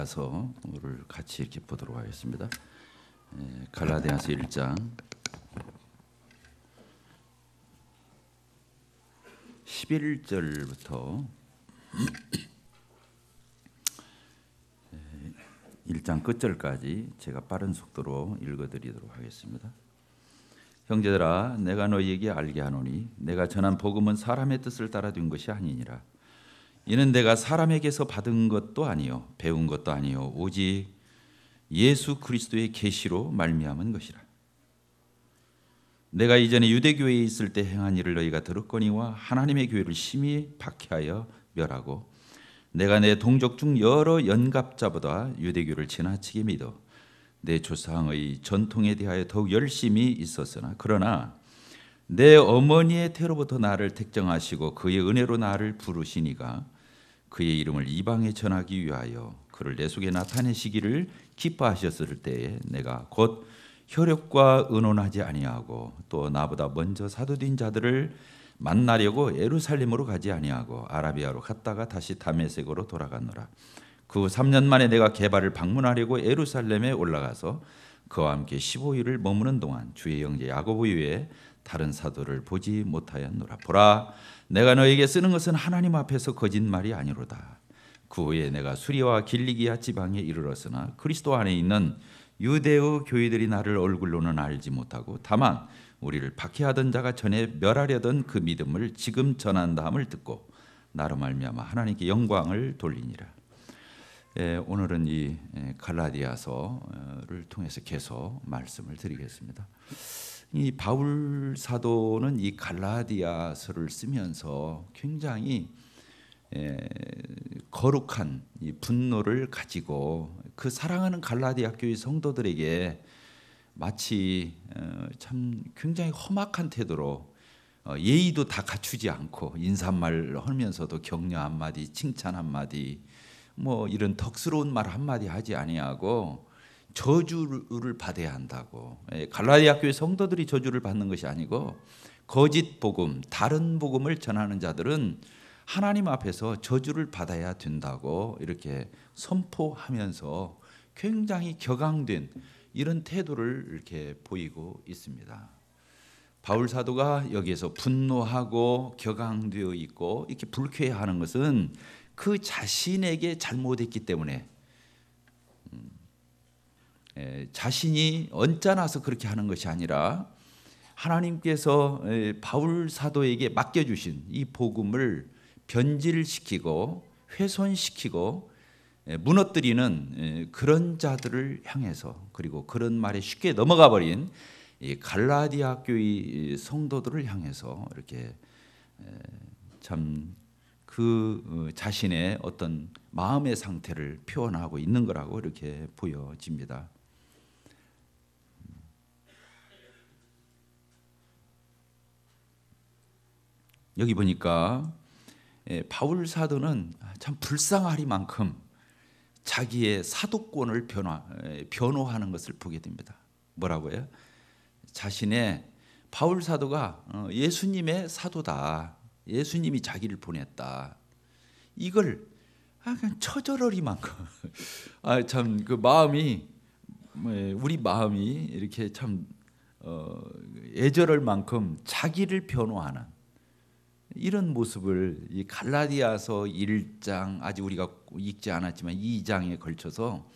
갈라디아서를 같이 이렇게 보도록 하겠습니다. 갈라디아서 1장 11절부터 1장 끝절까지 제가 빠른 속도로 읽어드리도록 하겠습니다. 형제들아, 내가 너희에게 알게 하노니 내가 전한 복음은 사람의 뜻을 따라 된 것이 아니니라. 이는 내가 사람에게서 받은 것도 아니요 배운 것도 아니요 오직 예수 그리스도의 계시로 말미암은 것이라. 내가 이전에 유대교회에 있을 때 행한 일을 너희가 들었거니와 하나님의 교회를 심히 박해하여 멸하고 내가 내 동족 중 여러 연갑자보다 유대교를 지나치게 믿어 내 조상의 전통에 대하여 더욱 열심히 있었으나 그러나 내 어머니의 태로부터 나를 택정하시고 그의 은혜로 나를 부르시니가 그의 이름을 이방에 전하기 위하여 그를 내 속에 나타내시기를 기뻐하셨을 때에 내가 곧 혈육과 의논하지 아니하고 또 나보다 먼저 사도된 자들을 만나려고 예루살렘으로 가지 아니하고 아라비아로 갔다가 다시 다메섹으로 돌아갔노라. 그 후 3년 만에 내가 게바를 방문하려고 예루살렘에 올라가서 그와 함께 15일을 머무는 동안 주의 형제 야고보 외에 다른 사도를 보지 못하였노라. 보라, 내가 너에게 쓰는 것은 하나님 앞에서 거짓말이 아니로다. 그 후에 내가 수리와 길리기아 지방에 이르렀으나 그리스도 안에 있는 유대의 교회들이 나를 얼굴로는 알지 못하고 다만 우리를 박해하던 자가 전에 멸하려던 그 믿음을 지금 전한다함을 듣고 나로 말미암아 하나님께 영광을 돌리니라. 오늘은 이 갈라디아서를 통해서 계속 말씀을 드리겠습니다. 이 바울 사도는 이 갈라디아서를 쓰면서 굉장히 거룩한 이 분노를 가지고 그 사랑하는 갈라디아 교회 성도들에게 마치 참 굉장히 험악한 태도로 예의도 다 갖추지 않고 인사말 하면서도 격려 한마디, 칭찬 한마디, 뭐 이런 덕스러운 말 한마디 하지 아니하고 저주를 받아야 한다고. 갈라디아 교회 성도들이 저주를 받는 것이 아니고 거짓 복음, 다른 복음을 전하는 자들은 하나님 앞에서 저주를 받아야 된다고 이렇게 선포하면서 굉장히 격앙된 이런 태도를 이렇게 보이고 있습니다. 바울 사도가 여기에서 분노하고 격앙되어 있고 이렇게 불쾌해하는 것은 그 자신에게 잘못했기 때문에 자신이 언짢아서 그렇게 하는 것이 아니라 하나님께서 바울 사도에게 맡겨주신 이 복음을 변질시키고 훼손시키고 무너뜨리는 그런 자들을 향해서 그리고 그런 말에 쉽게 넘어가 버린 이 갈라디아 교회 성도들을 향해서 이렇게 참 그 자신의 어떤 마음의 상태를 표현하고 있는 거라고 이렇게 보여집니다. 여기 보니까 바울 사도는 참 불쌍하리만큼 자기의 사도권을 변호하는 것을 보게 됩니다. 뭐라고요? 자신의 바울 사도가 예수님의 사도다. 예수님이 자기를 보냈다. 이걸 그냥 처절하리만큼 참 그 마음이 우리 마음이 이렇게 참 애절할 만큼 자기를 변호하는 이런 모습을 이 갈라디아서 1장 아직 우리가 읽지 않았지만 2장에 걸쳐서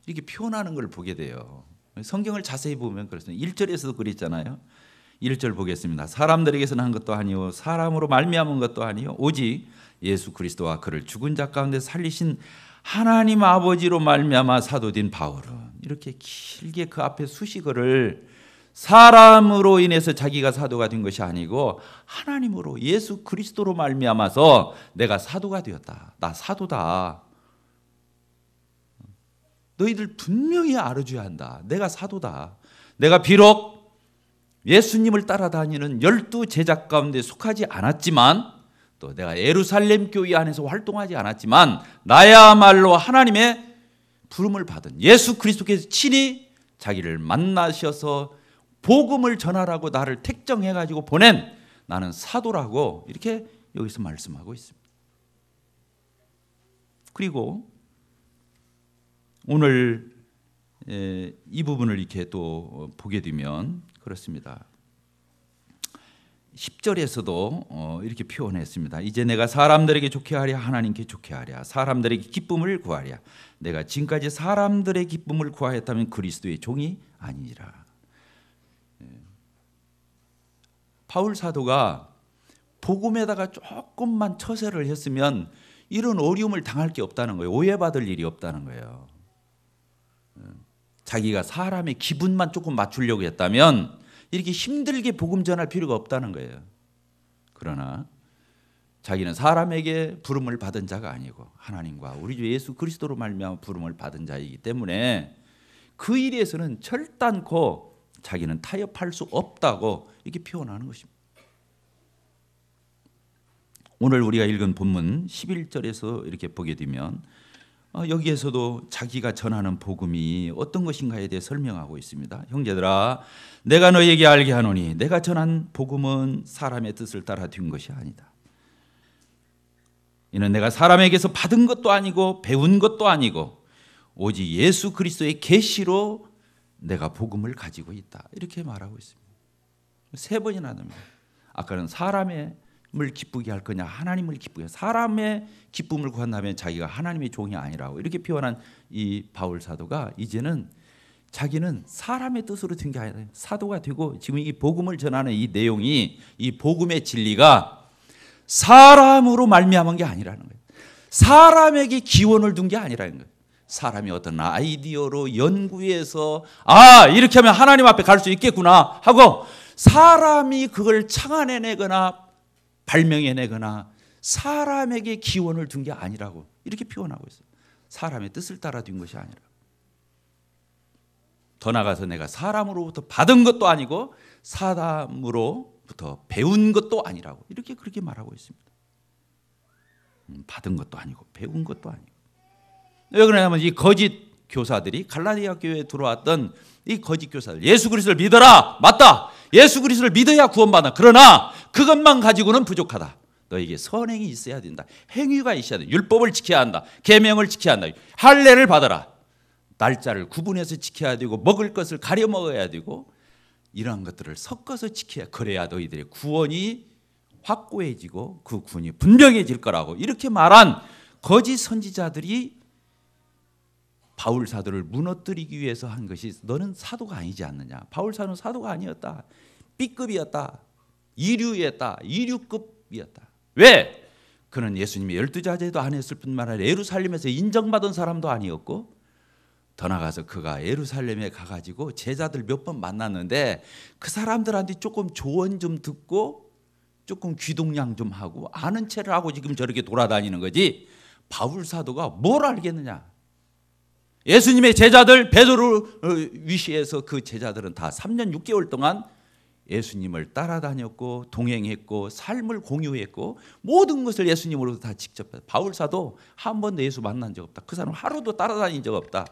이렇게 표현하는 걸 보게 돼요. 성경을 자세히 보면 그렇습니다. 1절에서도 그랬잖아요. 1절 보겠습니다. 사람들에게서 난 것도 아니요 사람으로 말미암은 것도 아니요 오직 예수 그리스도와 그를 죽은 자 가운데 살리신 하나님 아버지로 말미암아 사도된 바울은 이렇게 길게 그 앞에 수식어를 사람으로 인해서 자기가 사도가 된 것이 아니고 하나님으로 예수 그리스도로 말미암아서 내가 사도가 되었다. 나 사도다. 너희들 분명히 알아줘야 한다. 내가 사도다. 내가 비록 예수님을 따라다니는 12 제자 가운데 속하지 않았지만 또 내가 예루살렘 교회 안에서 활동하지 않았지만 나야말로 하나님의 부름을 받은 예수 그리스도께서 친히 자기를 만나셔서 복음을 전하라고 나를 택정해가지고 보낸 나는 사도라고 이렇게 여기서 말씀하고 있습니다. 그리고 오늘 이 부분을 이렇게 또 보게 되면 그렇습니다. 10절에서도 이렇게 표현했습니다. 이제 내가 사람들에게 좋게 하랴 하나님께 좋게 하랴 사람들에게 기쁨을 구하랴 내가 지금까지 사람들의 기쁨을 구하였다면 그리스도의 종이 아니니라. 바울 사도가 복음에다가 조금만 처세를 했으면 이런 어려움을 당할 게 없다는 거예요. 오해받을 일이 없다는 거예요. 자기가 사람의 기분만 조금 맞추려고 했다면 이렇게 힘들게 복음 전할 필요가 없다는 거예요. 그러나 자기는 사람에게 부름을 받은 자가 아니고 하나님과 우리 주 예수 그리스도로 말미암아 부름을 받은 자이기 때문에 그 일에서는 결단코 자기는 타협할 수 없다고 이렇게 표현하는 것입니다. 오늘 우리가 읽은 본문 11절에서 이렇게 보게 되면 여기에서도 자기가 전하는 복음이 어떤 것인가에 대해 설명하고 있습니다. 형제들아 내가 너에게 알게 하노니 내가 전한 복음은 사람의 뜻을 따라 된 것이 아니다. 이는 내가 사람에게서 받은 것도 아니고 배운 것도 아니고 오직 예수 그리스도의 계시로 내가 복음을 가지고 있다. 이렇게 말하고 있습니다. 3번이나 합니다. 아까는 사람을 기쁘게 할 거냐 하나님을 기쁘게 사람의 기쁨을 구한다면 자기가 하나님의 종이 아니라고 이렇게 표현한 이 바울 사도가 이제는 자기는 사람의 뜻으로 된 게 아니라 사도가 되고 지금 이 복음을 전하는 이 내용이 이 복음의 진리가 사람으로 말미암은 게 아니라는 거예요. 사람에게 기원을 둔 게 아니라는 거예요. 사람이 어떤 아이디어로 연구해서 이렇게 하면 하나님 앞에 갈 수 있겠구나 하고 사람이 그걸 창안해내거나 발명해내거나 사람에게 기원을 둔 게 아니라고 이렇게 표현하고 있어요. 사람의 뜻을 따라 둔 것이 아니라 더 나아가서 내가 사람으로부터 받은 것도 아니고 사람으로부터 배운 것도 아니라고 이렇게 그렇게 말하고 있습니다. 받은 것도 아니고 배운 것도 아니고 왜 그러냐면 이 거짓 교사들이 갈라디아 교회에 들어왔던 이 거짓 교사들 예수 그리스도를 믿어라. 맞다. 예수 그리스도를 믿어야 구원받아. 그러나 그것만 가지고는 부족하다. 너에게 선행이 있어야 된다. 행위가 있어야 된다. 율법을 지켜야 한다. 계명을 지켜야 한다. 할례를 받아라. 날짜를 구분해서 지켜야 되고 먹을 것을 가려 먹어야 되고 이러한 것들을 섞어서 지켜야 그래야 너희들의 구원이 확고해지고 그 구원이 분명해질 거라고 이렇게 말한 거짓 선지자들이 바울 사도를 무너뜨리기 위해서 한 것이 너는 사도가 아니지 않느냐. 바울 사도는 사도가 아니었다. B급이었다. 이류였다. 이류급이었다. 왜? 그는 예수님의 12자제도 안 했을 뿐만 아니라 예루살렘에서 인정받은 사람도 아니었고 더 나가서 그가 예루살렘에 가가지고 제자들 몇 번 만났는데 그 사람들한테 조금 조언 좀 듣고 조금 귀동냥 좀 하고 아는 체를 하고 지금 저렇게 돌아다니는 거지. 바울 사도가 뭘 알겠느냐. 예수님의 제자들 베드로를 위시해서 그 제자들은 다 3년 6개월 동안 예수님을 따라다녔고 동행했고 삶을 공유했고 모든 것을 예수님으로부터 다 직접 바울 사도 한 번도 예수 만난 적 없다. 그 사람 하루도 따라다닌 적 없다.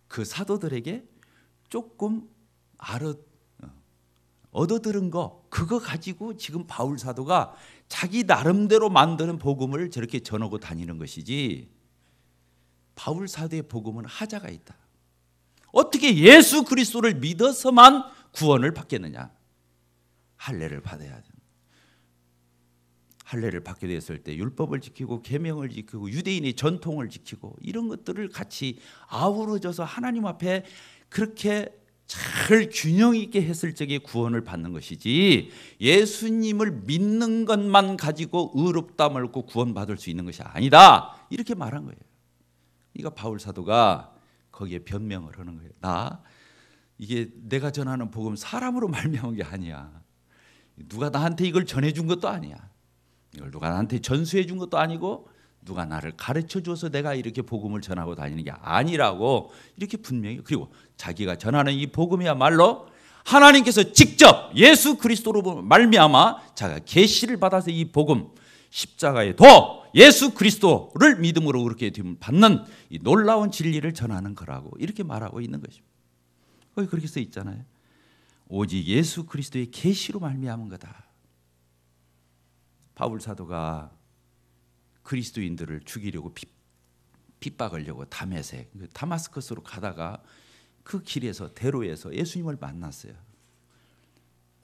그 사도들에게 조금 얻어들은 거 그거 가지고 지금 바울 사도가 자기 나름대로 만드는 복음을 저렇게 전하고 다니는 것이지 바울 사도의 복음은 하자가 있다. 어떻게 예수 그리스도를 믿어서만 구원을 받겠느냐. 할례를 받아야 된다. 할례를 받게 됐을 때 율법을 지키고 계명을 지키고 유대인의 전통을 지키고 이런 것들을 같이 아우러져서 하나님 앞에 그렇게 잘 균형 있게 했을 적에 구원을 받는 것이지 예수님을 믿는 것만 가지고 의롭다함을 얻고 구원받을 수 있는 것이 아니다. 이렇게 말한 거예요. 그러니까 바울 사도가 거기에 변명을 하는 거예요. 이게 내가 전하는 복음 사람으로 말미암은 게 아니야. 누가 나한테 이걸 전해준 것도 아니야. 이걸 누가 나한테 전수해 준 것도 아니고 누가 나를 가르쳐 줘서 내가 이렇게 복음을 전하고 다니는 게 아니라고 이렇게 분명히 그리고 자기가 전하는 이 복음이야말로 하나님께서 직접 예수 그리스도로 말미암아 자기가 계시를 받아서 이 복음 십자가에 도 예수 그리스도를 믿음으로 그렇게 받는 이 놀라운 진리를 전하는 거라고 이렇게 말하고 있는 것입니다. 거기 그렇게 써 있잖아요. 오직 예수 그리스도의 계시로 말미암은 거다. 바울 사도가 그리스도인들을 죽이려고 핍박하려고 다메섹, 다마스커스로 가다가 그 길에서 대로에서 예수님을 만났어요.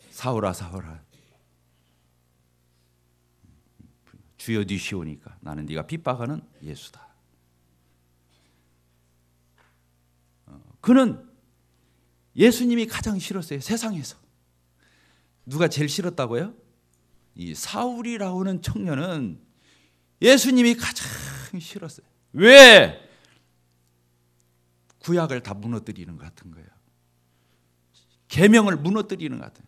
사울아 사울아 주여 뒤시오니까 나는 네가 핍박하는 예수다. 그는 예수님이 가장 싫었어요. 세상에서. 누가 제일 싫었다고요? 이 사울이라고 하는 청년은 예수님이 가장 싫었어요. 왜? 구약을 다 무너뜨리는 것 같은 거예요. 계명을 무너뜨리는 것 같은.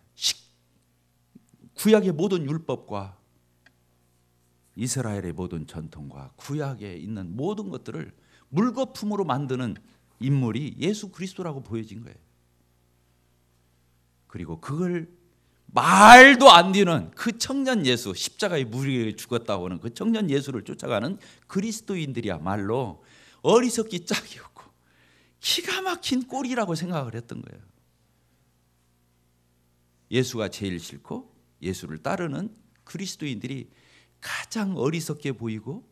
구약의 모든 율법과 이스라엘의 모든 전통과 구약에 있는 모든 것들을 물거품으로 만드는 인물이 예수 그리스도라고 보여진 거예요. 그리고 그걸 말도 안 되는 그 청년 예수, 십자가의 무리에 죽었다고 하는 그 청년 예수를 쫓아가는 그리스도인들이야말로 어리석기 짝이 없고 기가 막힌 꼴이라고 생각을 했던 거예요. 예수가 제일 싫고 예수를 따르는 그리스도인들이 가장 어리석게 보이고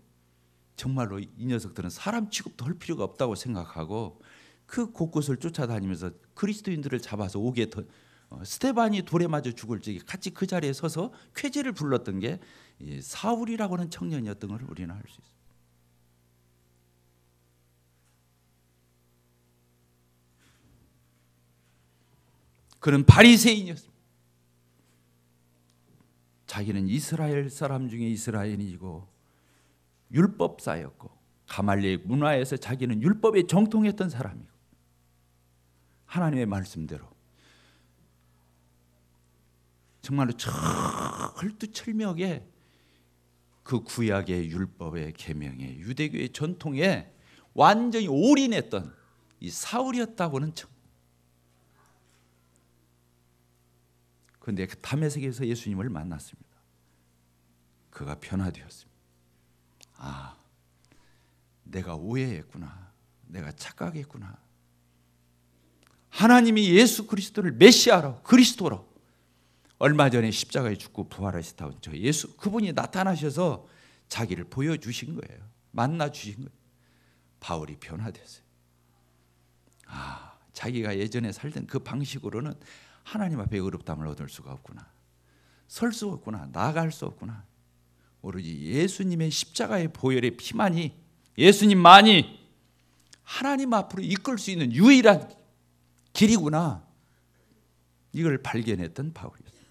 정말로 이 녀석들은 사람 취급도 할 필요가 없다고 생각하고 그 곳곳을 쫓아다니면서 그리스도인들을 잡아서 옥에 스데반이 돌에 맞아 죽을 적에 같이 그 자리에 서서 쾌제를 불렀던 게 사울이라고 하는 청년이었던 걸 우리는 알 수 있어요. 그는 바리새인이었습니다. 자기는 이스라엘 사람 중에 이스라엘이고 율법사였고 가말리엘 문화에서 자기는 율법에 정통했던 사람이고 하나님의 말씀대로 정말로 철두철미하게 그 구약의 율법의 계명의 유대교의 전통에 완전히 올인했던 이 사울이었다고는 청. 그런데 다메섹에서 예수님을 만났습니다. 그가 변화되었습니다. 아, 내가 오해했구나. 내가 착각했구나. 하나님이 예수 그리스도를 메시아로 그리스도로 얼마 전에 십자가에 죽고 부활하셨다고 저 예수 그분이 나타나셔서 자기를 보여주신 거예요. 만나주신 거예요. 바울이 변화됐어요. 아, 자기가 예전에 살던 그 방식으로는 하나님 앞에 의롭다함을 얻을 수가 없구나. 설 수 없구나. 나아갈 수 없구나. 오로지 예수님의 십자가의 보혈의 피만이 예수님만이 하나님 앞으로 이끌 수 있는 유일한 길이구나. 이걸 발견했던 바울이었어요.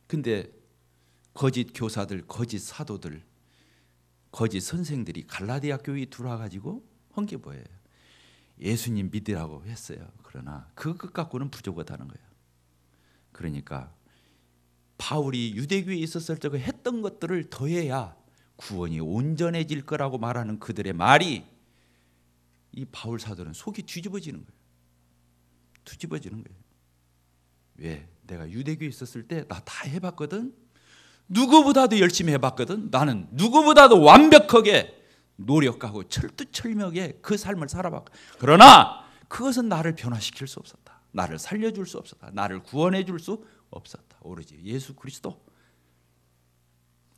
근데 거짓 교사들, 거짓 사도들, 거짓 선생들이 갈라디아 교회에 들어와가지고 한 게 뭐예요? 예수님 믿으라고 했어요. 그러나 그것 갖고는 부족하다는 거예요. 그러니까 바울이 유대교에 있었을 적에 했던 것들을 더해야 구원이 온전해질 거라고 말하는 그들의 말이 이 바울 사도는 속이 뒤집어지는 거예요. 뒤집어지는 거예요. 왜? 내가 유대교에 있었을 때 나 다 해봤거든. 누구보다도 열심히 해봤거든. 나는 누구보다도 완벽하게 노력하고 철두철미하게 그 삶을 살아봤고 그러나 그것은 나를 변화시킬 수 없었다. 나를 살려줄 수 없었다. 나를 구원해 줄 수 없었다. 오로지 예수 그리스도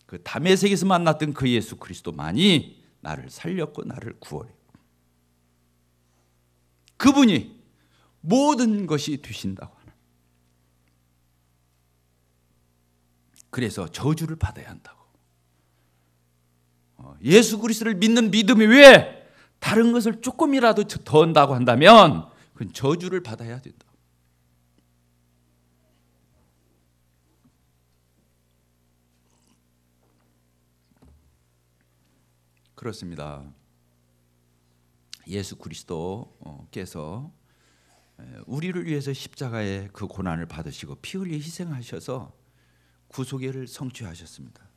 그 다메섹에서 만났던 그 예수 그리스도만이 나를 살렸고 나를 구원했고 그분이 모든 것이 되신다고 하는. 그래서 저주를 받아야 한다고. 예수 그리스도를 믿는 믿음이 왜 다른 것을 조금이라도 더 한다고 한다면 그건 저주를 받아야 된다. 그렇습니다. 예수 그리스도께서 우리를 위해서 십자가의 그 고난을 받으시고 피 흘려 희생하셔서 구속을 성취하셨습니다.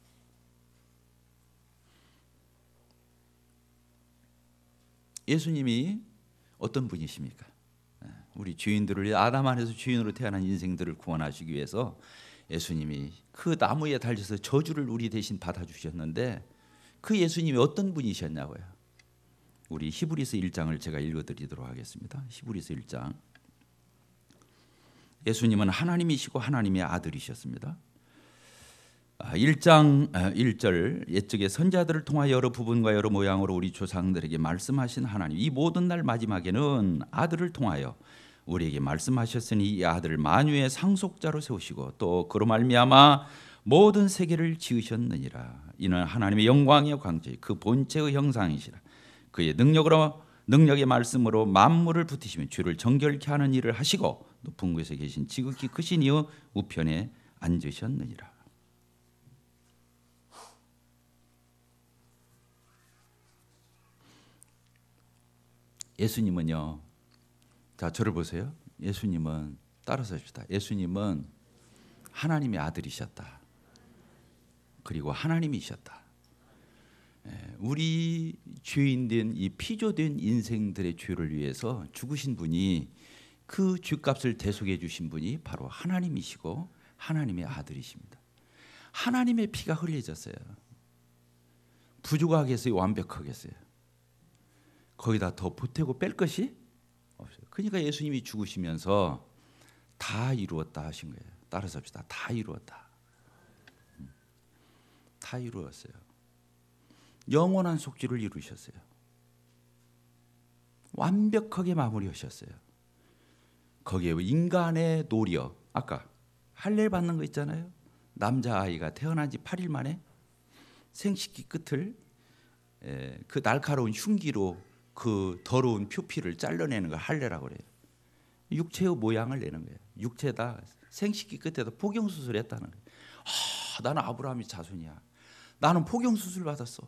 예수님이 어떤 분이십니까? 우리 주인들을 아담 안에서 주인으로 태어난 인생들을 구원하시기 위해서 예수님이 그 나무에 달려서 저주를 우리 대신 받아주셨는데 그 예수님이 어떤 분이셨냐고요? 우리 히브리서 1장을 제가 읽어드리도록 하겠습니다. 히브리서 1장 예수님은 하나님이시고 하나님의 아들이셨습니다. 1장 1절 옛적의 선지자들을 통하여 여러 부분과 여러 모양으로 우리 조상들에게 말씀하신 하나님, 이 모든 날 마지막에는 아들을 통하여 우리에게 말씀하셨으니 이 아들을 만유의 상속자로 세우시고 또 그로 말미암아 모든 세계를 지으셨느니라. 이는 하나님의 영광의 광채 그 본체의 형상이시라. 그의 능력의 말씀으로 만물을 붙이시며 주를 정결케 하는 일을 하시고 높은 곳에 계신 지극히 크신 이의 우편에 앉으셨느니라. 예수님은요, 자 저를 보세요. 예수님은 따라서 합시다. 예수님은 하나님의 아들이셨다. 그리고 하나님이셨다. 우리 죄인된 이 피조된 인생들의 죄를 위해서 죽으신 분이, 그 죄값을 대속해 주신 분이 바로 하나님이시고 하나님의 아들이십니다. 하나님의 피가 흘려졌어요. 부족하겠어요? 완벽하겠어요? 거기다 더 보태고 뺄 것이 없어요. 그러니까 예수님이 죽으시면서 다 이루었다 하신 거예요. 따라서 합시다. 다 이루었다. 다 이루었어요. 영원한 속죄를 이루셨어요. 완벽하게 마무리하셨어요. 거기에 인간의 노력, 아까 할례 받는 거 있잖아요. 남자아이가 태어난 지 8일 만에 생식기 끝을 그 날카로운 흉기로 그 더러운 표피를 잘라내는 걸 할례라고 그래요. 육체의 모양을 내는 거예요. 육체다 생식기 끝에다 포경수술을 했다는 거예요. 나는 아브라함의 자손이야. 나는 포경수술 받았어.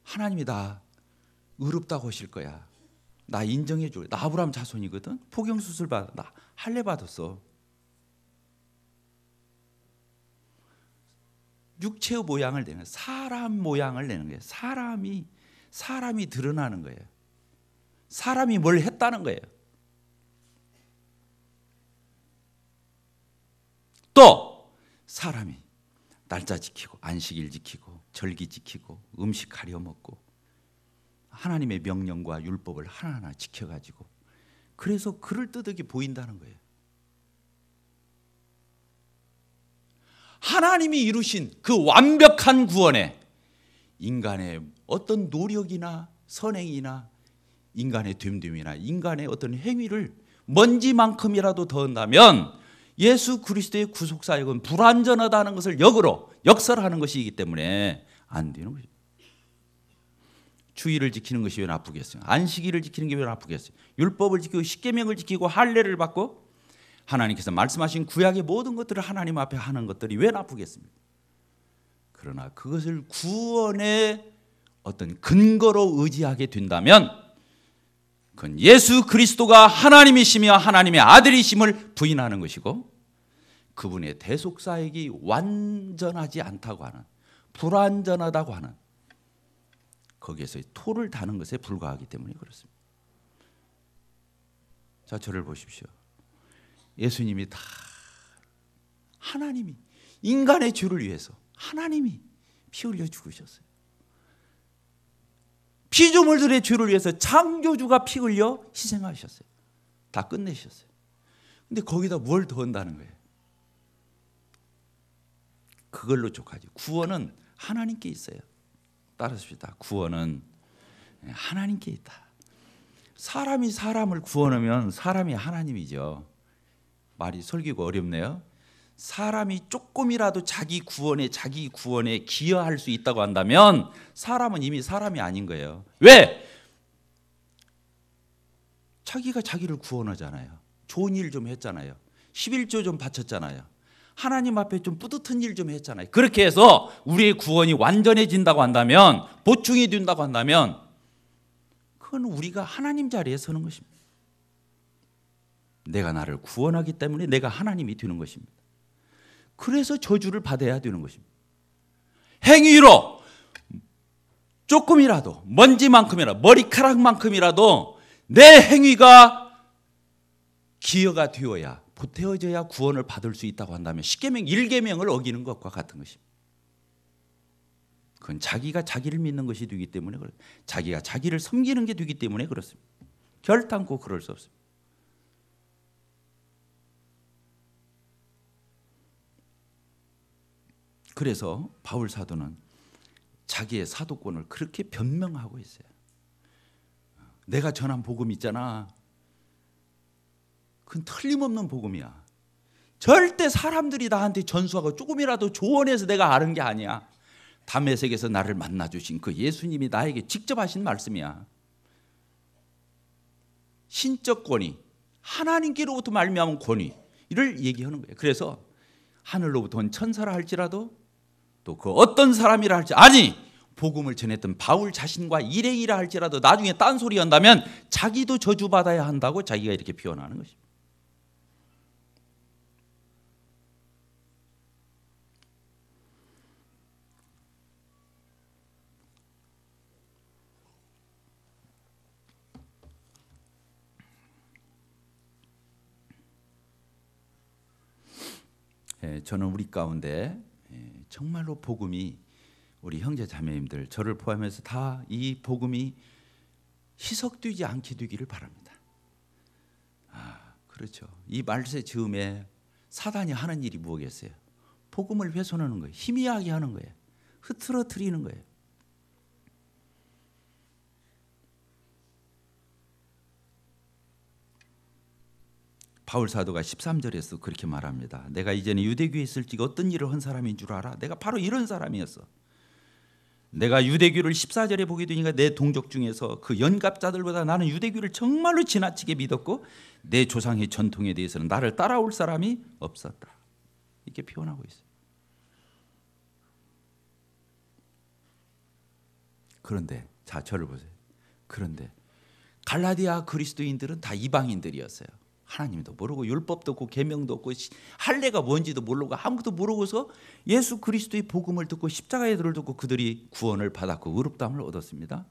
하나님이 나 의롭다고 하실 거야. 나 인정해 줄. 나 아브라함 자손이거든. 포경수술 받아. 나 할례 받았어. 육체의 모양을 내는, 사람 모양을 내는 거예요. 사람이 드러나는 거예요. 사람이 뭘 했다는 거예요. 또 사람이 날짜 지키고 안식일 지키고 절기 지키고 음식 가려 먹고 하나님의 명령과 율법을 하나하나 지켜가지고, 그래서 그럴듯하게 보인다는 거예요. 하나님이 이루신 그 완벽한 구원에 인간의 어떤 노력이나 선행이나 인간의 됨됨이나 인간의 어떤 행위를 먼지만큼이라도 더한다면 예수 그리스도의 구속사역은 불완전하다는 것을 역설하는 것이기 때문에 안 되는 거죠. 주의를 지키는 것이 왜 나쁘겠어요? 안식일을 지키는 게 왜 나쁘겠어요? 율법을 지키고 십계명을 지키고 할례를 받고 하나님께서 말씀하신 구약의 모든 것들을 하나님 앞에 하는 것들이 왜 나쁘겠습니까? 그러나 그것을 구원의 어떤 근거로 의지하게 된다면 그건 예수 그리스도가 하나님이시며 하나님의 아들이심을 부인하는 것이고, 그분의 대속사역이 완전하지 않다고 하는, 불완전하다고 하는, 거기에서 토를 다는 것에 불과하기 때문에 그렇습니다. 자, 저를 보십시오. 예수님이 다 하나님이 인간의 죄를 위해서 하나님이 피 흘려 죽으셨어요. 피조물들의 죄를 위해서 창조주가 피 흘려 희생하셨어요. 다 끝내셨어요. 근데 거기다 뭘 더 한다는 거예요? 그걸로 족하죠. 구원은 하나님께 있어요. 따라합시다. 구원은 하나님께 있다. 사람이 사람을 구원하면 사람이 하나님이죠. 말이 설기고 어렵네요. 사람이 조금이라도 자기 구원에 기여할 수 있다고 한다면 사람은 이미 사람이 아닌 거예요. 왜? 자기가 자기를 구원하잖아요. 좋은 일 좀 했잖아요. 11조 좀 바쳤잖아요. 하나님 앞에 좀 뿌듯한 일 좀 했잖아요. 그렇게 해서 우리의 구원이 완전해진다고 한다면, 보충이 된다고 한다면, 그건 우리가 하나님 자리에 서는 것입니다. 내가 나를 구원하기 때문에 내가 하나님이 되는 것입니다. 그래서 저주를 받아야 되는 것입니다. 행위로 조금이라도, 먼지만큼이라도, 머리카락만큼이라도 내 행위가 기여가 되어야, 보태어져야 구원을 받을 수 있다고 한다면 십계명 1계명을 어기는 것과 같은 것입니다. 그건 자기가 자기를 믿는 것이 되기 때문에 자기가 자기를 섬기는 게 되기 때문에 그렇습니다. 결단코 그럴 수 없습니다. 그래서 바울 사도는 자기의 사도권을 그렇게 변명하고 있어요. 내가 전한 복음 있잖아. 그건 틀림없는 복음이야. 절대 사람들이 나한테 전수하고 조금이라도 조언해서 내가 아는 게 아니야. 다메섹에서 나를 만나주신 그 예수님이 나에게 직접 하신 말씀이야. 신적 권위, 하나님께로부터 말미암은 권위를 얘기하는 거예요. 그래서 하늘로부터 온 천사라 할지라도 또 그 어떤 사람이라 할지, 아니 복음을 전했던 바울 자신과 일행이라 할지라도 나중에 딴소리 한다면 자기도 저주받아야 한다고 자기가 이렇게 표현하는 것입니다. 저는 우리 가운데 정말로 복음이, 우리 형제 자매님들 저를 포함해서 다 이 복음이 희석되지 않게 되기를 바랍니다. 그렇죠. 이 말세 즈음에 사단이 하는 일이 무엇이겠어요? 복음을 훼손하는 거예요. 희미하게 하는 거예요. 흐트러뜨리는 거예요. 바울 사도가 13절에서 그렇게 말합니다. 내가 이전에 유대교에 있을 적에 어떤 일을 한 사람인 줄 알아? 내가 바로 이런 사람이었어. 내가 유대교를 14절에 보게 되니까 내 동족 중에서 그 연갑자들보다 나는 유대교를 정말로 지나치게 믿었고 내 조상의 전통에 대해서는 나를 따라올 사람이 없었다. 이렇게 표현하고 있어요. 그런데 자, 저를 보세요. 그런데 갈라디아 그리스도인들은 다 이방인들이었어요. 하나님도 모르고 율법도 없고 계명도 없고 할례가 뭔지도 모르고 아무것도 모르고서 예수 그리스도의 복음을 듣고 십자가의 도를 듣고 그들이 구원을 받았고 의롭다함을 얻었습니다.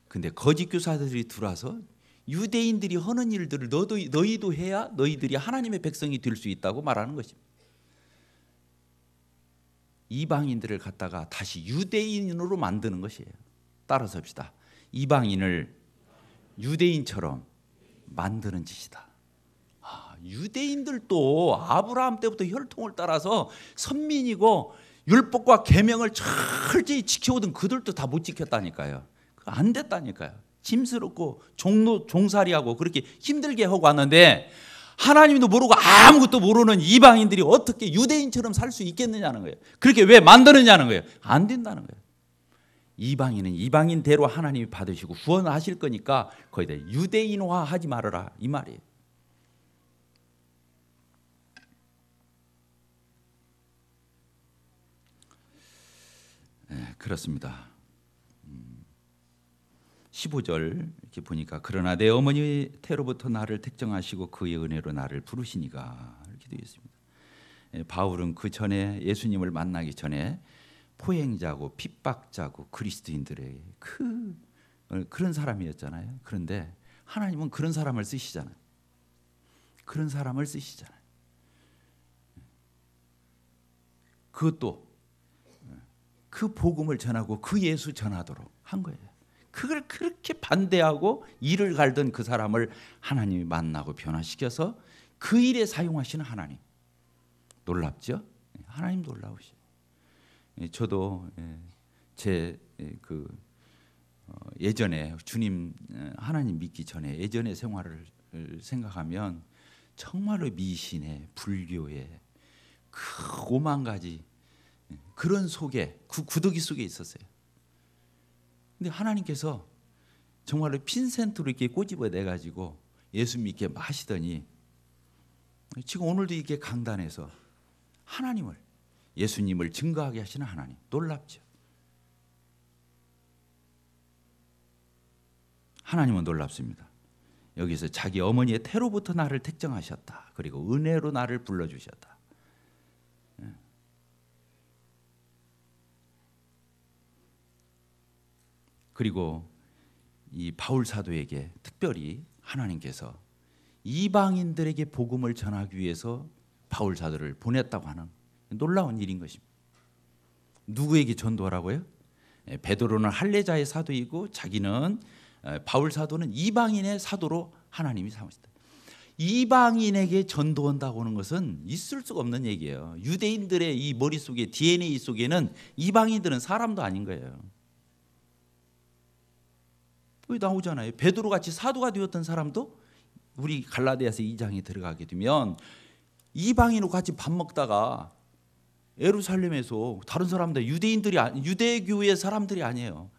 근데 거짓 교사들이 들어와서 유대인들이 하는 일들을 너희도 해야 너희들이 하나님의 백성이 될 수 있다고 말하는 것입니다. 이방인들을 갖다가 다시 유대인으로 만드는 것이에요. 따라서 합시다. 이방인을 유대인처럼 만드는 짓이다. 유대인들도 아브라함 때부터 혈통을 따라서 선민이고 율법과 계명을 철저히 지켜오던 그들도 다 못 지켰다니까요. 안 됐다니까요. 짐스럽고 종살이하고 그렇게 힘들게 하고 왔는데 하나님도 모르고 아무것도 모르는 이방인들이 어떻게 유대인처럼 살 수 있겠느냐는 거예요. 그렇게 왜 만드느냐는 거예요. 안 된다는 거예요. 이방인은 이방인대로 하나님이 받으시고 구원하실 거니까 거기다 유대인화하지 말아라 이 말이에요. 네, 그렇습니다. 15절 이렇게 보니까 그러나 내 어머니 태로부터 나를 택정하시고 그의 은혜로 나를 부르시니가 이렇게 되어 있습니다. 바울은 그 전에 예수님을 만나기 전에 포행자고 핍박자고 그리스도인들의 그런 사람이었잖아요. 그런데 하나님은 그런 사람을 쓰시잖아요. 그런 사람을 쓰시잖아요. 그것도 그 복음을 전하고 그 예수 전하도록 한 거예요. 그걸 그렇게 반대하고 일을 갈던 그 사람을 하나님이 만나고 변화시켜서 그 일에 사용하시는 하나님. 놀랍죠? 하나님 놀라우시죠. 저도 제 예전에 주님 하나님 믿기 전에 예전의 생활을 생각하면 정말로 미신에 불교에 그 오만 가지 그런 속에 그 구더기 속에 있었어요. 근데 하나님께서 정말로 핀센트로 이렇게 꼬집어 내 가지고 예수 믿게 마시더니 지금 오늘도 이렇게 강단에서 하나님을 예수님을 증거하게 하시는 하나님 놀랍죠. 하나님은 놀랍습니다. 여기서 자기 어머니의 태로부터 나를 택정하셨다. 그리고 은혜로 나를 불러주셨다. 그리고 이 바울 사도에게 특별히 하나님께서 이방인들에게 복음을 전하기 위해서 바울 사도를 보냈다고 하는 놀라운 일인 것입니다. 누구에게 전도하라고요? 베드로는 할례자의 사도이고 자기는 바울 사도는 이방인의 사도로 하나님이 삼으셨다. 이방인에게 전도한다고 하는 것은 있을 수가 없는 얘기예요. 유대인들의 이 머릿속에 DNA 속에는 이방인들은 사람도 아닌 거예요. 거기 나오잖아요. 베드로같이 사도가 되었던 사람도 우리 갈라디아서 2장에 들어가게 되면 이방인으로 같이 밥 먹다가 예루살렘에서 다른 사람들 유대인들이 유대교의 사람들이 아니에요.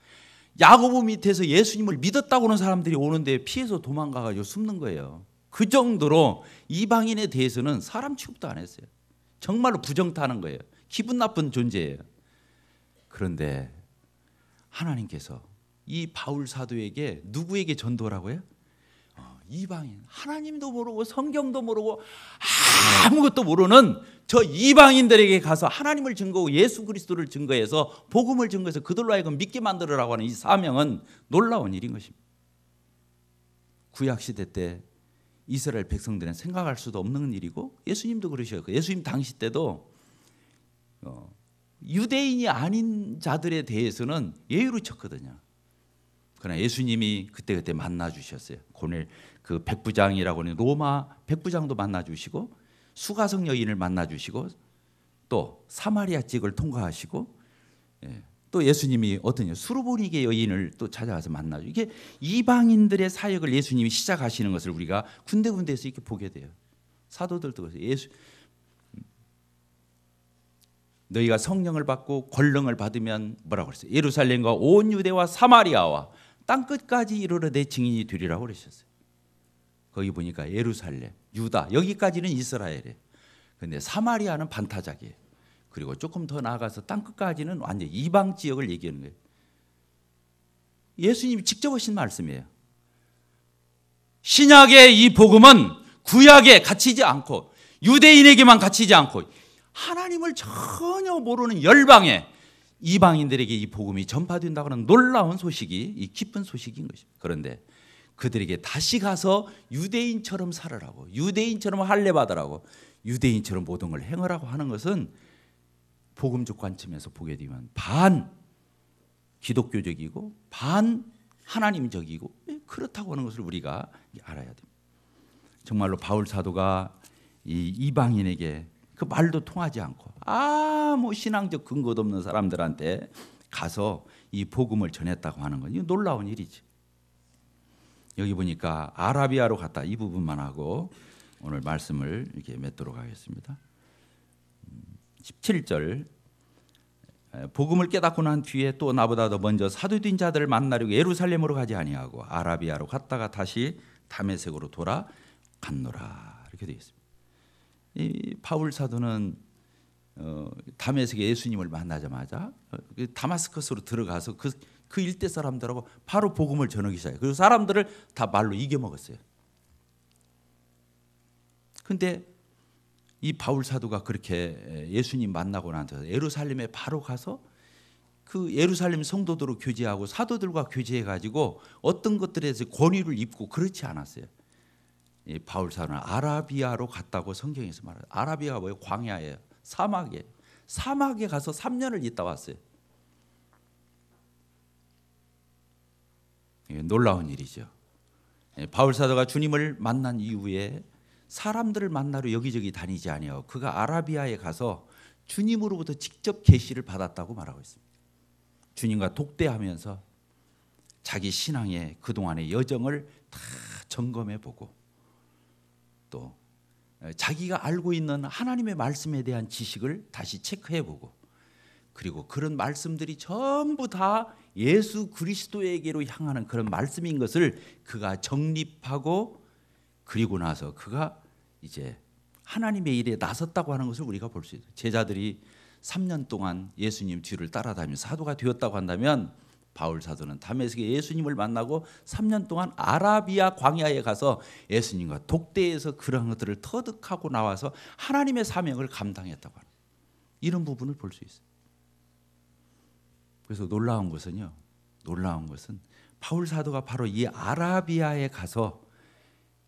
야고보 밑에서 예수님을 믿었다고 하는 사람들이 오는데 피해서 도망가가지고 숨는 거예요. 그 정도로 이방인에 대해서는 사람 취급도 안 했어요. 정말로 부정타는 거예요. 기분 나쁜 존재예요. 그런데 하나님께서 이 바울 사도에게 누구에게 전도라고요? 이방인, 하나님도 모르고 성경도 모르고 아무것도 모르는 저 이방인들에게 가서 하나님을 증거하고 예수 그리스도를 증거해서 복음을 증거해서 그들로 하여금 믿게 만들으라고 하는 이 사명은 놀라운 일인 것입니다. 구약시대 때 이스라엘 백성들은 생각할 수도 없는 일이고 예수님도 그러셨고 예수님 당시 때도 유대인이 아닌 자들에 대해서는 예의로 쳤거든요. 그러나 예수님이 그때 만나 주셨어요. 고넬 그 백부장이라고 하는 로마 백부장도 만나 주시고 수가성 여인을 만나 주시고 또 사마리아 지역을 통과하시고 또 예수님이 어떠냐 수르보니게 여인을 또 찾아가서 만나 주. 이게 이방인들의 사역을 예수님이 시작하시는 것을 우리가 군데군데에서 이렇게 보게 돼요. 사도들도 예수 너희가 성령을 받고 권능을 받으면 뭐라고 그랬어요? 예루살렘과 온 유대와 사마리아와 땅 끝까지 이르러 내 증인이 되리라고 그러셨어요. 거기 보니까 예루살렘, 유다 여기까지는 이스라엘이에요. 그런데 사마리아는 반타작이에요. 그리고 조금 더 나아가서 땅 끝까지는 완전 이방 지역을 얘기하는 거예요. 예수님이 직접 하신 말씀이에요. 신약의 이 복음은 구약에 갇히지 않고 유대인에게만 갇히지 않고 하나님을 전혀 모르는 열방에 이방인들에게 이 복음이 전파된다고 하는 놀라운 소식이 이 기쁜 소식인 것입니다. 그런데 그들에게 다시 가서 유대인처럼 살으라고 유대인처럼 할례 받으라고 유대인처럼 모든 걸 행하라고 하는 것은 복음적 관점에서 보게 되면 반 기독교적이고 반 하나님적이고 그렇다고 하는 것을 우리가 알아야 됩니다. 정말로 바울 사도가 이 이방인에게 그 말도 통하지 않고 아무 신앙적 근거도 없는 사람들한테 가서 이 복음을 전했다고 하는 건 이거 놀라운 일이지. 여기 보니까 아라비아로 갔다 이 부분만 하고 오늘 말씀을 이렇게 맺도록 하겠습니다. 17절 복음을 깨닫고 난 뒤에 또 나보다 더 먼저 사도된 자들을 만나려고 예루살렘으로 가지 아니하고 아라비아로 갔다가 다시 다메섹으로 돌아갔노라 이렇게 되어 있습니다. 이 바울 사도는 다메섹에 예수님을 만나자마자 다마스커스로 들어가서 그 일대 사람들하고 바로 복음을 전하기 시작해요. 그리고 사람들을 다 말로 이겨먹었어요. 그런데 이 바울 사도가 그렇게 예수님 만나고 나서 예루살렘에 바로 가서 그 예루살렘 성도들로 교제하고 사도들과 교제해가지고 어떤 것들에서 권위를 입고 그렇지 않았어요. 이 바울 사도는 아라비아로 갔다고 성경에서 말해요. 아라비아가 뭐예요? 광야예요. 사막이에요. 사막에 가서 3년을 있다 왔어요. 놀라운 일이죠. 바울 사도가 주님을 만난 이후에 사람들을 만나러 여기저기 다니지 아니하고 그가 아라비아에 가서 주님으로부터 직접 계시를 받았다고 말하고 있습니다. 주님과 독대하면서 자기 신앙의 그동안의 여정을 다 점검해 보고 또 자기가 알고 있는 하나님의 말씀에 대한 지식을 다시 체크해 보고 그리고 그런 말씀들이 전부 다 예수 그리스도에게로 향하는 그런 말씀인 것을 그가 정립하고 그리고 나서 그가 이제 하나님의 일에 나섰다고 하는 것을 우리가 볼 수 있어요. 제자들이 3년 동안 예수님 뒤를 따라다니며 사도가 되었다고 한다면 바울 사도는 다메섹에 예수님을 만나고 3년 동안 아라비아 광야에 가서 예수님과 독대에서 그런 것들을 터득하고 나와서 하나님의 사명을 감당했다고 하는 이런 부분을 볼 수 있어요. 그래서 놀라운 것은 바울 사도가 바로 이 아라비아에 가서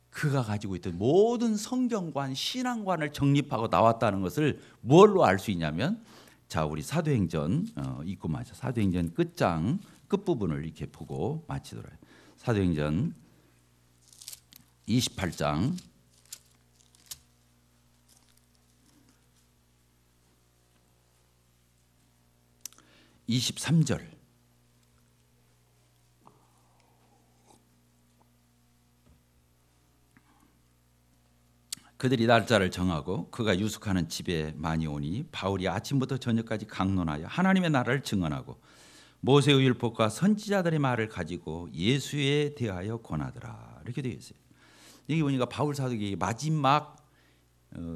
그가 가지고 있던 모든 성경관, 신앙관을 정립하고 나왔다는 것을 뭘로 알 수 있냐면 자 우리 사도행전 읽고 마쳐 사도행전 끝장 끝부분을 이렇게 보고 마치도록 해요. 사도행전 28장 23절. 그들이 날짜를 정하고 그가 유숙하는 집에 많이 오니 바울이 아침부터 저녁까지 강론하여 하나님의 나라를 증언하고 모세의 율법과 선지자들의 말을 가지고 예수에 대하여 권하더라. 이렇게 되어 있어요. 여기 보니까 바울 사도기 마지막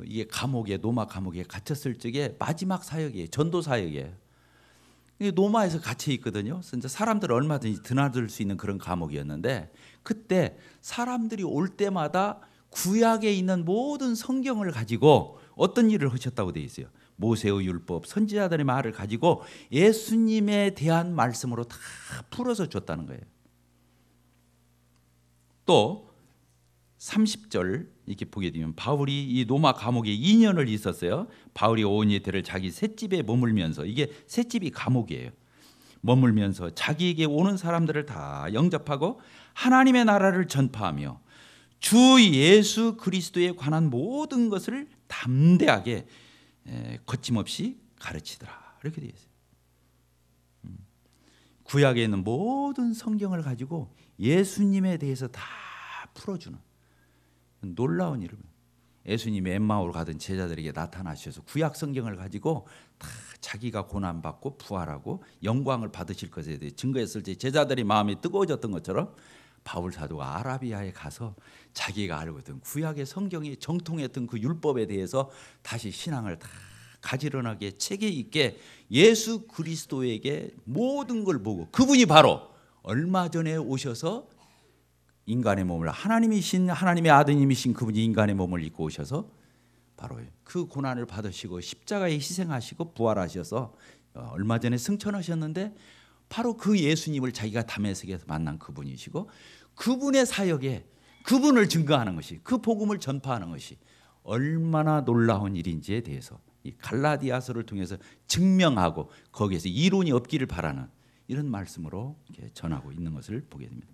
이게 감옥에 로마 감옥에 갇혔을 적에 마지막 사역이에요. 전도 사역이에요. 로마에서 갇혀 있거든요. 그래서 사람들 얼마든지 드나들 수 있는 그런 감옥이었는데 그때 사람들이 올 때마다 구약에 있는 모든 성경을 가지고 어떤 일을 하셨다고 되어 있어요. 모세의 율법, 선지자들의 말을 가지고 예수님에 대한 말씀으로 다 풀어서 줬다는 거예요. 또 30절 이렇게 보게 되면 바울이 이 로마 감옥에 2년을 있었어요. 바울이 온 이들을 자기 셋집에 머물면서, 이게 셋집이 감옥이에요. 머물면서 자기에게 오는 사람들을 다 영접하고 하나님의 나라를 전파하며 주 예수 그리스도에 관한 모든 것을 담대하게 거침없이 가르치더라. 이렇게 되어 있어요. 구약에 있는 모든 성경을 가지고 예수님에 대해서 다 풀어주는 놀라운 일을. 예수님이 엠마오로 가던 제자들에게 나타나셔서 구약 성경을 가지고 다 자기가 고난받고 부활하고 영광을 받으실 것에 대해 증거했을 때 제자들의 마음이 뜨거워졌던 것처럼 바울 사도가 아라비아에 가서 자기가 알고 있던 구약의 성경이 정통했던 그 율법에 대해서 다시 신앙을 다 가지런하게 체계 있게 예수 그리스도에게 모든 걸 보고, 그분이 바로 얼마 전에 오셔서 인간의 몸을, 하나님이신 하나님의 아드님이신 그분이 인간의 몸을 입고 오셔서 바로 그 고난을 받으시고 십자가에 희생하시고 부활하셔서 얼마 전에 승천하셨는데 바로 그 예수님을 자기가 다메섹에서 만난 그분이시고 그분의 사역에 그분을 증거하는 것이, 그 복음을 전파하는 것이 얼마나 놀라운 일인지에 대해서 이 갈라디아서를 통해서 증명하고 거기에서 이론이 없기를 바라는 이런 말씀으로 이렇게 전하고 있는 것을 보게 됩니다.